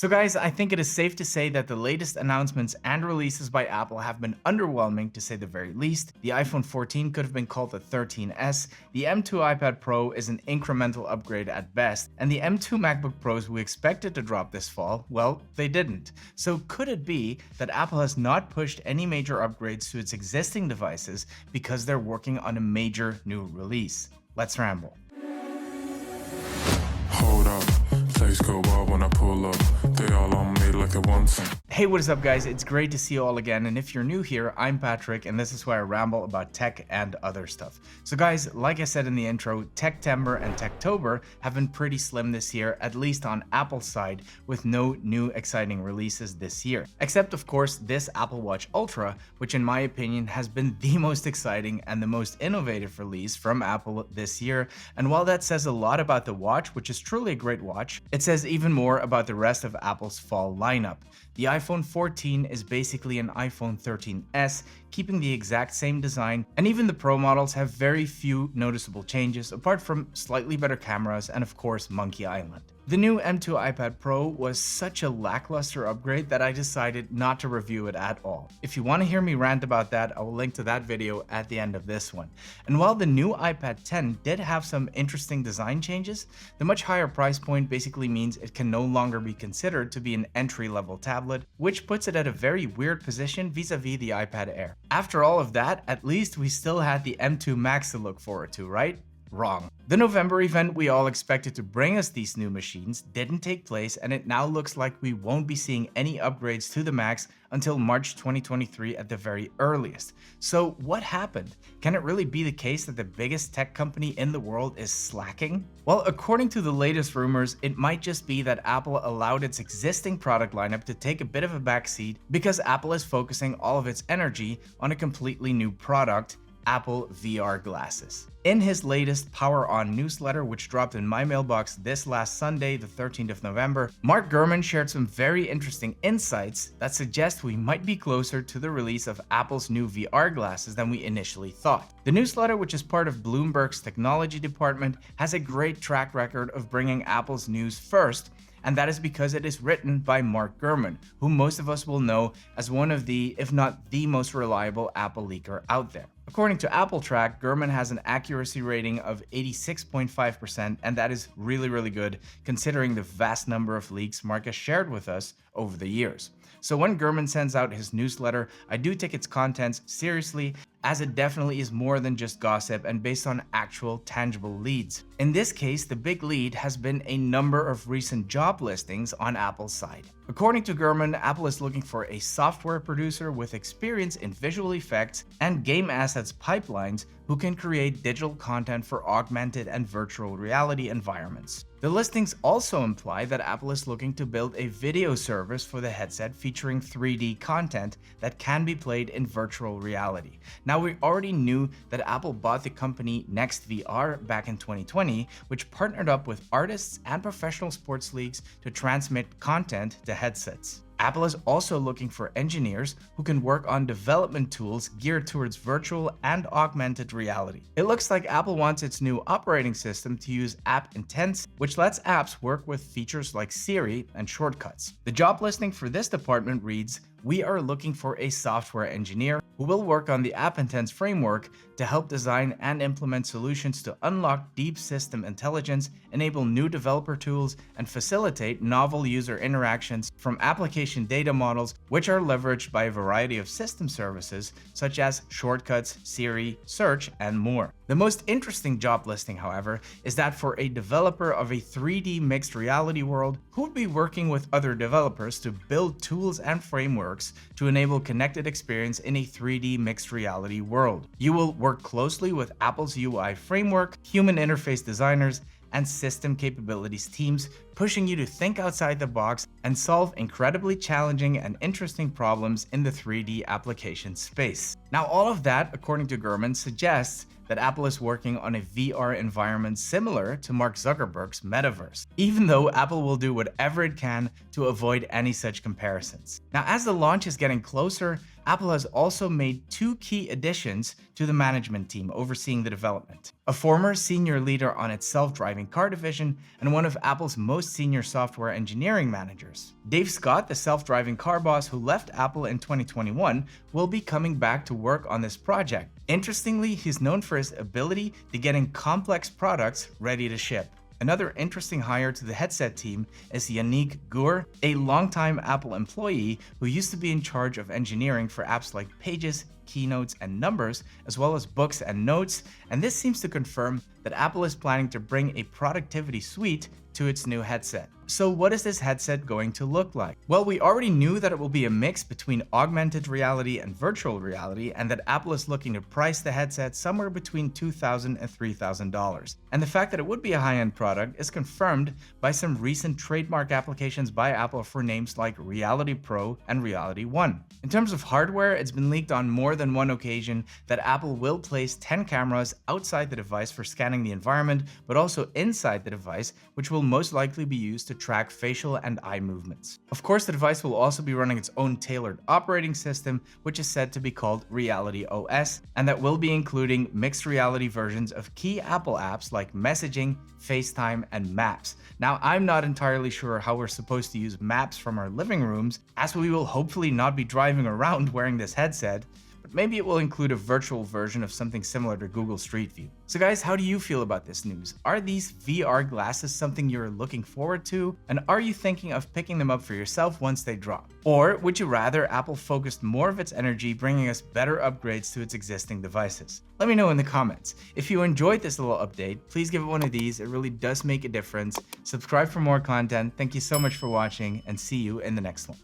So guys, I think it is safe to say that the latest announcements and releases by Apple have been underwhelming to say the very least. The iPhone 14 could have been called the 13S, the M2 iPad Pro is an incremental upgrade at best, and the M2 MacBook Pros we expected to drop this fall, well, they didn't. So could it be that Apple has not pushed any major upgrades to its existing devices because they're working on a major new release? Let's ramble. Hold up, things go wild when I pull up. They all on me like a one thing. Hey, what is up guys? It's great to see you all again, and if you're new here, I'm Patrick and this is where I ramble about tech and other stuff. So guys, like I said in the intro, Techtember and Techtober have been pretty slim this year, at least on Apple's side, with no new exciting releases this year. Except of course this Apple Watch Ultra, which in my opinion has been the most exciting and the most innovative release from Apple this year. And while that says a lot about the watch, which is truly a great watch, it says even more about the rest of Apple's fall lineup. The iPhone 14 is basically an iPhone 13s, keeping the exact same design, and even the Pro models have very few noticeable changes apart from slightly better cameras and of course Monkey Island. The new M2 iPad Pro was such a lackluster upgrade that I decided not to review it at all. If you want to hear me rant about that, I will link to that video at the end of this one. And while the new iPad 10 did have some interesting design changes, the much higher price point basically means it can no longer be considered to be an entry-level tablet, which puts it at a very weird position vis-a-vis the iPad Air. After all of that, at least we still had the M2 Max to look forward to, right? Wrong. The November event we all expected to bring us these new machines didn't take place, and it now looks like we won't be seeing any upgrades to the Max until March 2023 at the very earliest. So what happened? Can it really be the case that the biggest tech company in the world is slacking? Well, according to the latest rumors, it might just be that Apple allowed its existing product lineup to take a bit of a backseat because Apple is focusing all of its energy on a completely new product, Apple VR glasses. In his latest Power On newsletter, which dropped in my mailbox this last Sunday, the 13th of November, Mark Gurman shared some very interesting insights that suggest we might be closer to the release of Apple's new VR glasses than we initially thought. The newsletter, which is part of Bloomberg's technology department, has a great track record of bringing Apple's news first, and that is because it is written by Mark Gurman, whom most of us will know as one of the, if not the most reliable Apple leaker out there. According to Apple Track, Gurman has an accuracy rating of 86.5%, and that is really good considering the vast number of leaks Mark has shared with us over the years. So when Gurman sends out his newsletter, I do take its contents seriously, as it definitely is more than just gossip and based on actual tangible leads. In this case, the big lead has been a number of recent job listings on Apple's side. According to Gurman, Apple is looking for a software producer with experience in visual effects and game assets pipelines who can create digital content for augmented and virtual reality environments. The listings also imply that Apple is looking to build a video service for the headset featuring 3D content that can be played in virtual reality. Now, we already knew that Apple bought the company NextVR back in 2020, which partnered up with artists and professional sports leagues to transmit content to headsets. Apple is also looking for engineers who can work on development tools geared towards virtual and augmented reality. It looks like Apple wants its new operating system to use App Intents, which lets apps work with features like Siri and shortcuts. The job listing for this department reads, "We are looking for a software engineer who will work on the App Intents framework to help design and implement solutions to unlock deep system intelligence, enable new developer tools, and facilitate novel user interactions from application data models, which are leveraged by a variety of system services such as shortcuts, Siri, search, and more." The most interesting job listing, however, is that for a developer of a 3D mixed reality world who would be working with other developers to build tools and frameworks to enable connected experience in a 3D mixed reality world. You will work closely with Apple's UI framework, human interface designers, and system capabilities teams, pushing you to think outside the box and solve incredibly challenging and interesting problems in the 3D application space. Now, all of that, according to Gurman, suggests that Apple is working on a VR environment similar to Mark Zuckerberg's metaverse, even though Apple will do whatever it can to avoid any such comparisons. Now, as the launch is getting closer, Apple has also made two key additions to the management team overseeing the development. A former senior leader on its self-driving car division and one of Apple's most most senior software engineering managers. Dave Scott, the self-driving car boss who left Apple in 2021, will be coming back to work on this project. Interestingly, he's known for his ability to getting complex products ready to ship. Another interesting hire to the headset team is Yannick Gour, a longtime Apple employee who used to be in charge of engineering for apps like Pages, Keynotes, and Numbers, as well as Books and Notes, and this seems to confirm that Apple is planning to bring a productivity suite to its new headset. So what is this headset going to look like? Well, we already knew that it will be a mix between augmented reality and virtual reality, and that Apple is looking to price the headset somewhere between $2,000 and $3,000. And the fact that it would be a high-end product is confirmed by some recent trademark applications by Apple for names like Reality Pro and Reality One. In terms of hardware, it's been leaked on more than one occasion that Apple will place 10 cameras outside the device for scanning the environment, but also inside the device, which will most likely be used to track facial and eye movements. Of course, the device will also be running its own tailored operating system, which is said to be called Reality OS, and that will be including mixed reality versions of key Apple apps like Messaging, FaceTime, and Maps. Now, I'm not entirely sure how we're supposed to use Maps from our living rooms, as we will hopefully not be driving around wearing this headset, but maybe it will include a virtual version of something similar to Google Street View. So guys, how do you feel about this news? Are these VR glasses something you're looking forward to? And are you thinking of picking them up for yourself once they drop? Or would you rather Apple focused more of its energy bringing us better upgrades to its existing devices? Let me know in the comments. If you enjoyed this little update, please give it one of these. It really does make a difference. Subscribe for more content. Thank you so much for watching, and see you in the next one.